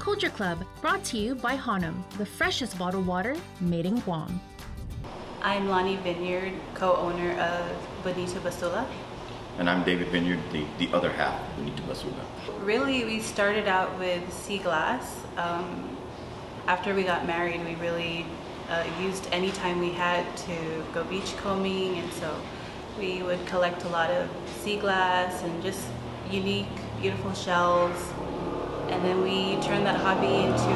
Culture Club, brought to you by Hanom, the freshest bottled water made in KUAM. I'm Milelani Vineyard, co-owner of Bonita Basula. And I'm David Vineyard, the other half of Bonita Basula. Really, we started out with sea glass. After we got married, we really used any time we had to go beach combing, and so we would collect a lot of sea glass and just unique, beautiful shells. And then we turned that hobby into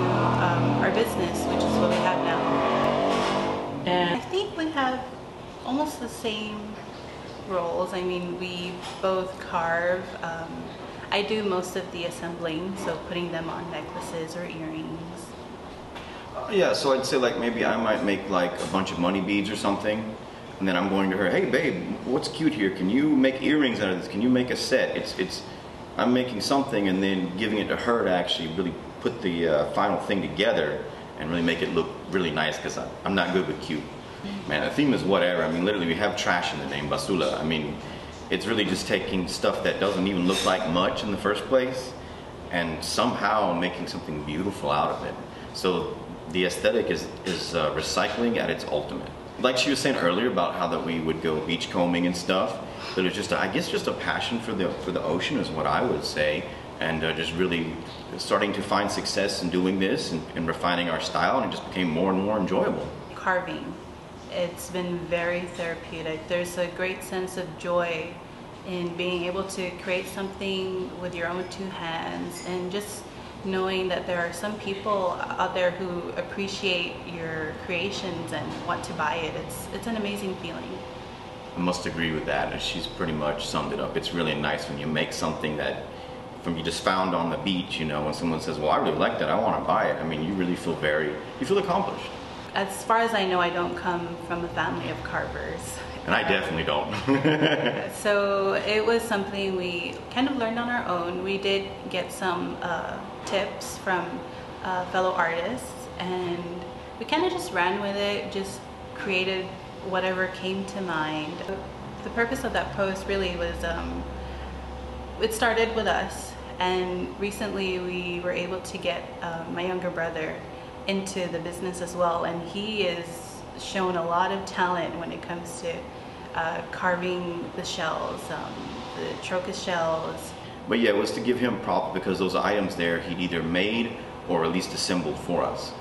our business, which is what we have now. And I think we have almost the same roles. I mean, we both carve. I do most of the assembling, so putting them on necklaces or earrings. Yeah, so I'd say like maybe I might make like a bunch of money beads or something, and then I'm going to her, hey babe, what's cute here? Can you make earrings out of this? Can you make a set? I'm making something and then giving it to her to actually really put the final thing together and really make it look really nice, because I'm not good with cute. Man, the theme is whatever. I mean, literally we have trash in the name, Basula. I mean, it's really just taking stuff that doesn't even look like much in the first place and somehow making something beautiful out of it. So the aesthetic is recycling at its ultimate. Like she was saying earlier about how that we would go beach combing and stuff, but it's just, I guess, just a passion for the ocean is what I would say, and just really starting to find success in doing this and refining our style, and it just became more and more enjoyable. Carving, it's been very therapeutic. There's a great sense of joy in being able to create something with your own two hands, and just knowing that there are some people out there who appreciate your creations and want to buy it. It's an amazing feeling. I must agree with that. She's pretty much summed it up. It's really nice when you make something that you just found on the beach, you know, when someone says, well, I really like that, I want to buy it. I mean, you really feel you feel accomplished. As far as I know, I don't come from a family of carvers. And I definitely don't. So it was something we kind of learned on our own. We did get some tips from fellow artists, and we kind of just ran with it, just created whatever came to mind. The purpose of that post really was, it started with us, and recently we were able to get my younger brother into the business as well, and he is shown a lot of talent when it comes to carving the shells, the trocus shells. But yeah, it was to give him props because those items there he'd either made or at least assembled for us.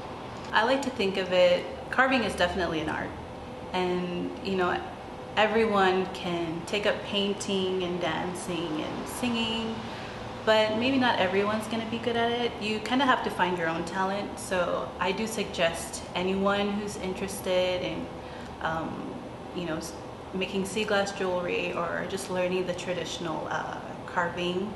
I like to think of it, carving is definitely an art, and you know, everyone can take up painting and dancing and singing, but maybe not everyone's going to be good at it. You kind of have to find your own talent. So I do suggest anyone who's interested in you know, making sea glass jewelry or just learning the traditional carving,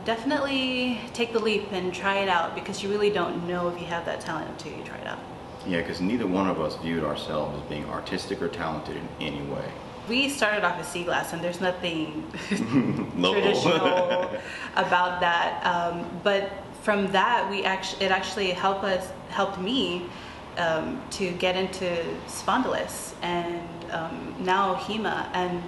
definitely take the leap and try it out, because you really don't know if you have that talent until you try it out. Yeah, because neither one of us viewed ourselves as being artistic or talented in any way. We started off with sea glass, and there's nothing traditional about that. But from that, it actually helped me to get into spondylus and now HEMA, and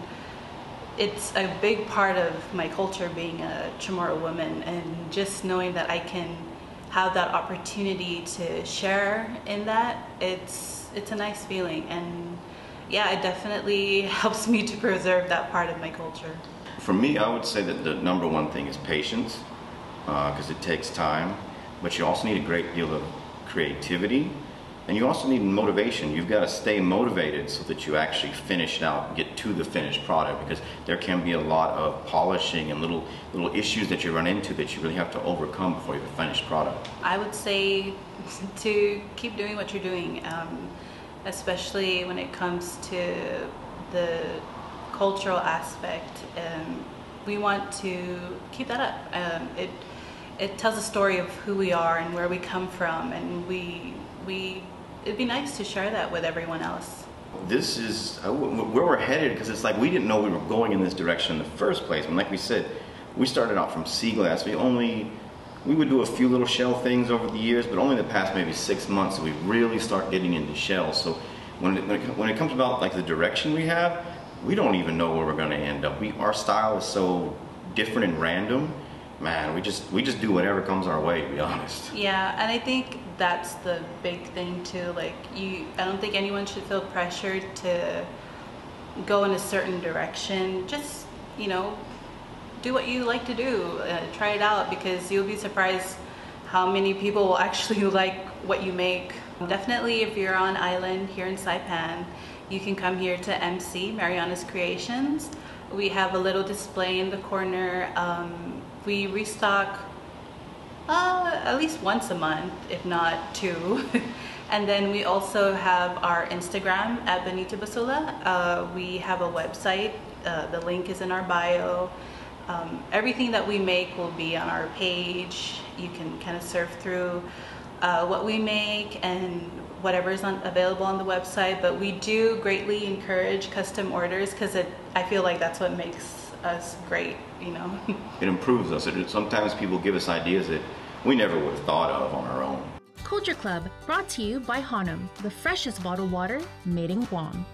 it's a big part of my culture being a Chamorro woman, and just knowing that I can have that opportunity to share in that, it's a nice feeling. And yeah, it definitely helps me to preserve that part of my culture. For me, I would say that the number one thing is patience, because it takes time, but you also need a great deal of creativity, and you also need motivation. You've got to stay motivated so that you actually finish it out, get to the finished product, because there can be a lot of polishing and little issues that you run into that you really have to overcome before you have a finished product. I would say to keep doing what you're doing, especially when it comes to the cultural aspect. We want to keep that up. It tells a story of who we are and where we come from, and it'd be nice to share that with everyone else. This is where we're headed, because it's like we didn't know we were going in this direction in the first place. And like we said, we started out from sea glass. We would do a few little shell things over the years, but only the past maybe 6 months we really start getting into shells. So when it comes about like the direction we have, we don't even know where we're going to end up. Our style is so different and random. man, we just do whatever comes our way, to be honest. Yeah, and I think that's the big thing too. Like I don't think anyone should feel pressured to go in a certain direction. Just, you know, do what you like to do. Try it out, because you'll be surprised how many people will actually like what you make. Definitely, if you're on island here in Saipan, you can come here to MC, Mariana's Creations. We have a little display in the corner. We restock at least once a month, if not two. And then we also have our Instagram at Bonita Basula. We have a website. The link is in our bio. Everything that we make will be on our page. You can kind of surf through what we make and whatever is available on the website. But we do greatly encourage custom orders, because I feel like that's what makes us great, you know. It improves us. Sometimes people give us ideas that we never would have thought of on our own. Culture Club, brought to you by Hanom, the freshest bottled water made in Guam.